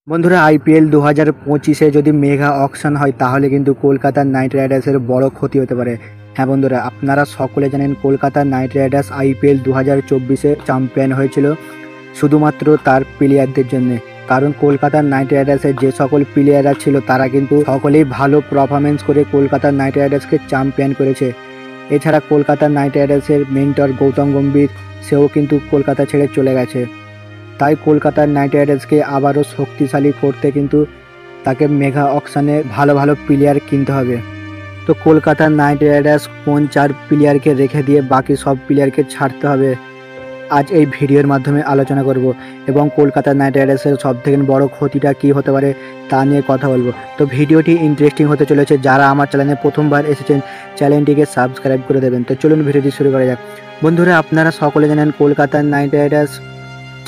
বন্ধুরা আইপিএল 2025-এ যদি mega auction হয় তাহলে কিন্তু কলকাতা নাইট রাইডার্সের বড় ক্ষতি হতে পারে। হ্যাঁ বন্ধুরা, আপনারা সকলে জানেন কলকাতা নাইট রাইডার্স আইপিএল 2024-এ চ্যাম্পিয়ন হয়েছিল শুধুমাত্র তার প্লেয়ারদের জন্য। কারণ কলকাতা নাইট রাইডার্সের যে সকল প্লেয়াররা ছিল তারা কিন্তু সকলেই ভালো পারফরমেন্স করে কলকাতা নাইট রাইডার্সকে চ্যাম্পিয়ন করেছে। এছাড়া কলকাতা নাইট রাইডার্সের মেন্টর গৌতম গম্ভীর সেও কিন্তু কলকাতা ছেড়ে চলে গেছে। তাই কলকাতার নাইট রাইডার্সকে আবারও শক্তিশালী করতে কিন্তু তাকে মেগা অকশানে ভালো ভালো প্লেয়ার কিনতে হবে। তো কলকাতার নাইট রাইডার্স কোন 4 প্লেয়ারকে রেখে দিয়ে বাকি সব প্লেয়ারকে ছাড়তে হবে আজ এই ভিডিওর মাধ্যমে আলোচনা করব, এবং কলকাতা নাইট রাইডার্সের সবথেকে বড় ক্ষতিটা কী হতে পারে তা নিয়ে কথা বলবো। তো ভিডিওটি ইন্টারেস্টিং হতে চলেছে। যারা আমার চ্যানেলে প্রথমবার এসেছেন চ্যানেলটিকে সাবস্ক্রাইব করে দেবেন। তো চলুন ভিডিওটি শুরু করা যাক। বন্ধুরা, আপনারা সকলে জানেন কলকাতার নাইট রাইডার্স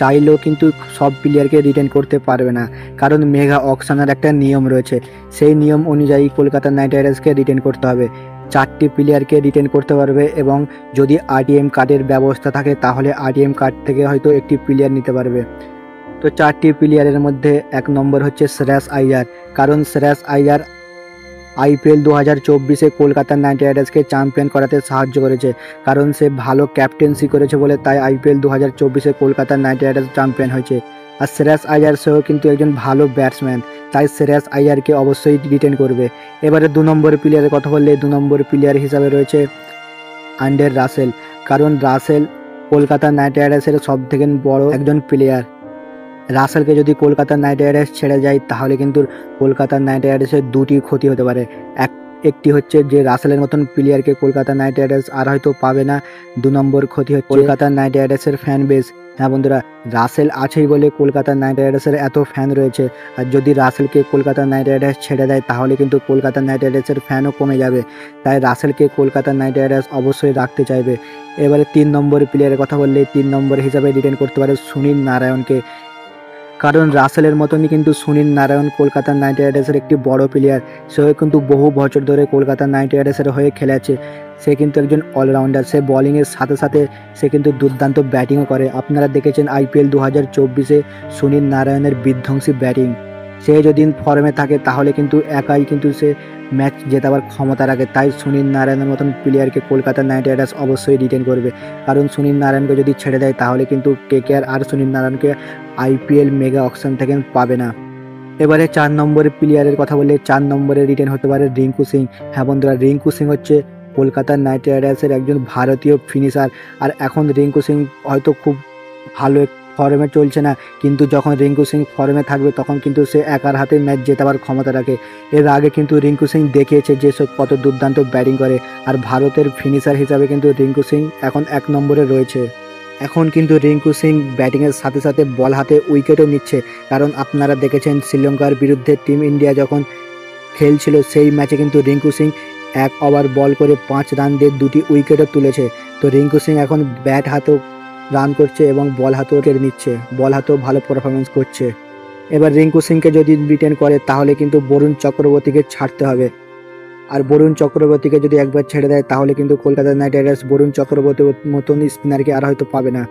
চাইলেও কিন্তু সব প্লেয়ারকে রিটেন করতে পারবে না, কারণ মেগা অকশনের একটা নিয়ম রয়েছে। সেই নিয়ম অনুযায়ী কলকাতা নাইট রাইডার্সকে রিটেন করতে হবে। 4টি প্লেয়ারকে রিটেন করতে পারবে, এবং যদি আরটিএম কার্ডের ব্যবস্থা থাকে তাহলে আরটিএম কার্ড থেকে হয়তো একটি প্লেয়ার নিতে পারবে। তো 4টি প্লেয়ারের মধ্যে 1 নম্বর হচ্ছে শ্রেয়াস আইয়ার। কারণ শ্রেয়াস আইয়ার আইপিএল 2024-এ কলকাতা নাইট রাইডার্সকে চ্যাম্পিয়ন করাতে সাহায্য করেছে, কারণ সে ভালো ক্যাপ্টেন্সি করেছে বলে তাই আইপিএল 2024-এ কলকাতা নাইট রাইডার্স চ্যাম্পিয়ন হয়েছে। আর শ্রেয়াস আইয়ার সেও কিন্তু একজন ভালো ব্যাটসম্যান, তাই শ্রেয়াস আইয়ারকে অবশ্যই রিটেন করবে। এবারে 2 নম্বর প্লেয়ারের কথা বললে 2 নম্বর প্লেয়ার হিসাবে রয়েছে আন্ডার রাসেল। কারণ রাসেল কলকাতা নাইট রাইডার্সের সবথেকে বড় একজন প্লেয়ার। রাসেলকে যদি কলকাতা নাইট রাইডার্স ছেড়ে যায় তাহলে কিন্তু কলকাতা নাইট রাইডার্সের 2টি ক্ষতি হতে পারে। একটি হচ্ছে যে রাসেলের মতন প্লেয়ারকে কলকাতা নাইট রাইডার্স আর হয়তো পাবে না। 2 নম্বর ক্ষতি হচ্ছে কলকাতা নাইট রাইডার্সের ফ্যান বেস। হ্যাঁ বন্ধুরা, রাসেল আছেই বলে কলকাতা নাইট রাইডার্সের এত ফ্যান রয়েছে, আর যদি রাসেলকে কলকাতা নাইট রাইডার্স ছেড়ে দেয় তাহলে কিন্তু কলকাতা নাইট রাইডার্সের ফ্যানও কমে যাবে। তাই রাসেলকে কলকাতা নাইট রাইডার্স অবশ্যই রাখতে চাইবে। এবারে 3 নম্বর প্লেয়ারের কথা বললে 3 নম্বর হিসাবে রিটেন করতে পারে সুনীল নারায়ণকে। কারণ রাসেলের মতনই কিন্তু সুনীল নারায়ণ কলকাতা নাইট রাইডার্সের একটি বড় প্লেয়ার। সেও কিন্তু বহু বছর ধরে কলকাতা নাইট রাইডার্সের হয়ে খেলেছে। সে কিন্তু একজন অলরাউন্ডার। সে বোলিংয়ের সাথে সাথে সে কিন্তু দুর্দান্ত ব্যাটিংও করে। আপনারা দেখেছেন আইপিএল 2024-এ সুনীল নারায়ণের বিধ্বংসী ব্যাটিং। সে যদি ফর্মে থাকে তাহলে কিন্তু একাই কিন্তু সে ম্যাচ জেতাবার ক্ষমতা রাখে। তাই সুনীল নারায়ণের মতন প্লেয়ারকে কলকাতা নাইট রাইডার্স অবশ্যই রিটেন করবে। কারণ সুনীল নারায়ণকে যদি ছেড়ে দেয় তাহলে কিন্তু কেকেআর আর সুনীল নারায়ণকে আইপিএল মেগা অকশন থেকে পাবে না। এবারে 4 নম্বরের প্লেয়ারের কথা বললে 4 নম্বরে রিটেন হতে পারে রিঙ্কু সিং। হ্যাঁ বন্ধুরা, রিঙ্কু সিং হচ্ছে কলকাতা নাইট রাইডার্সের একজন ভারতীয় ফিনিশার। আর এখন রিঙ্কু সিং হয়তো খুব ভালো ফর্মে চলছে না, কিন্তু যখন রিঙ্কু সিং ফর্মে থাকবে তখন কিন্তু সে একার হাতে ম্যাচ জেতাবার ক্ষমতা রাখে। এর আগে কিন্তু রিঙ্কু সিং দেখিয়েছে যে সে কত দুর্দান্ত ব্যাটিং করে। আর ভারতের ফিনিশার হিসাবে কিন্তু রিঙ্কু সিং এখন 1 নম্বরে রয়েছে। এখন কিন্তু রিঙ্কু সিং ব্যাটিংয়ের সাথে সাথে বল হাতে উইকেটও নিচ্ছে। কারণ আপনারা দেখেছেন শ্রীলঙ্কার বিরুদ্ধে টিম ইন্ডিয়া যখন খেলছিল সেই ম্যাচে কিন্তু রিঙ্কু সিং 1 ওভার বল করে 5 রান দিয়ে 2টি উইকেটও তুলেছে। তো রিঙ্কু সিং এখন ব্যাট হাতেও রান করছে এবং বল হাতেও কেড়ে নিচ্ছে, বল হাতেও ভালো পারফরমেন্স করছে। এবার রিঙ্কু সিংকে যদি রিটেন করে তাহলে কিন্তু বরুণ চক্রবর্তীকে ছাড়তে হবে। আর বরুণ চক্রবর্তীকে যদি একবার ছেড়ে দেয় তাহলে কিন্তু কলকাতা নাইট রাইডার্স বরুণ চক্রবর্তীর মতন স্পিনারকে আর হয়তো পাবে না।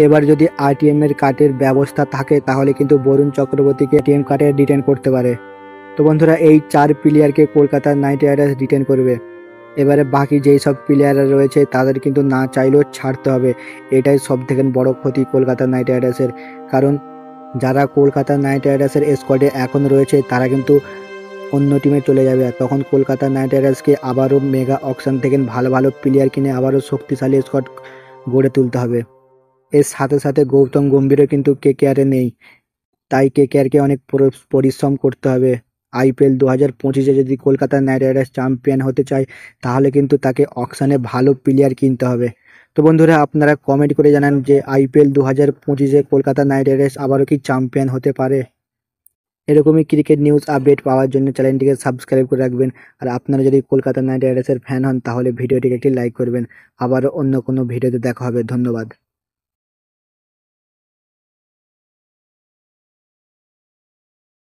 এবার যদি আরটিএম এর কার্ডের ব্যবস্থা থাকে তাহলে কিন্তু বরুণ চক্রবর্তীকে এটিএম কার্ডে রিটেন করতে পারে। তো বন্ধুরা, এই 4 প্লেয়ারকে কলকাতা নাইট রাইডার্স রিটেন করবে। এবারে বাকি যেই সব প্লেয়াররা রয়েছে তাদের কিন্তু না চাইলেও ছাড়তে হবে। এটাই সবথেকে বড় ক্ষতি কলকাতা নাইট রাইডার্সের। কারণ যারা কলকাতা নাইট রাইডার্সের স্কোয়াডে এখন রয়েছে তারা কিন্তু অন্য টিমে চলে যাবে। আর তখন কলকাতা নাইট রাইডার্সকে আবারও মেগা অকশন থেকে ভালো ভালো প্লেয়ার কিনে আবারও শক্তিশালী স্কোয়াড গড়ে তুলতে হবে। এর সাথে সাথে গৌতম গম্ভীরও কিন্তু কেকেআরে নেই, তাই কেকেআরকে অনেক পরিশ্রম করতে হবে। আইপিএল 2025-এ যদি কলকাতা নাইট রাইডার্স চ্যাম্পিয়ন হতে চায় তাহলে কিন্তু তাকে অকশনে ভালো প্লেয়ার কিনতে হবে। তো বন্ধুরা, আপনারা কমেন্ট করে জানান যে আইপিএল 2025-এ কলকাতা নাইট রাইডার্স আবারও কি চ্যাম্পিয়ন হতে পারে। এরকমই ক্রিকেট নিউজ আপডেট পাওয়ার জন্য চ্যানেলটিকে সাবস্ক্রাইব করে রাখবেন। আর আপনারা যদি কলকাতা নাইট রাইডার্সের ফ্যান হন তাহলে ভিডিওটিকে একটি লাইক করবেন। আবার অন্য কোনো ভিডিওতে দেখা হবে। ধন্যবাদ।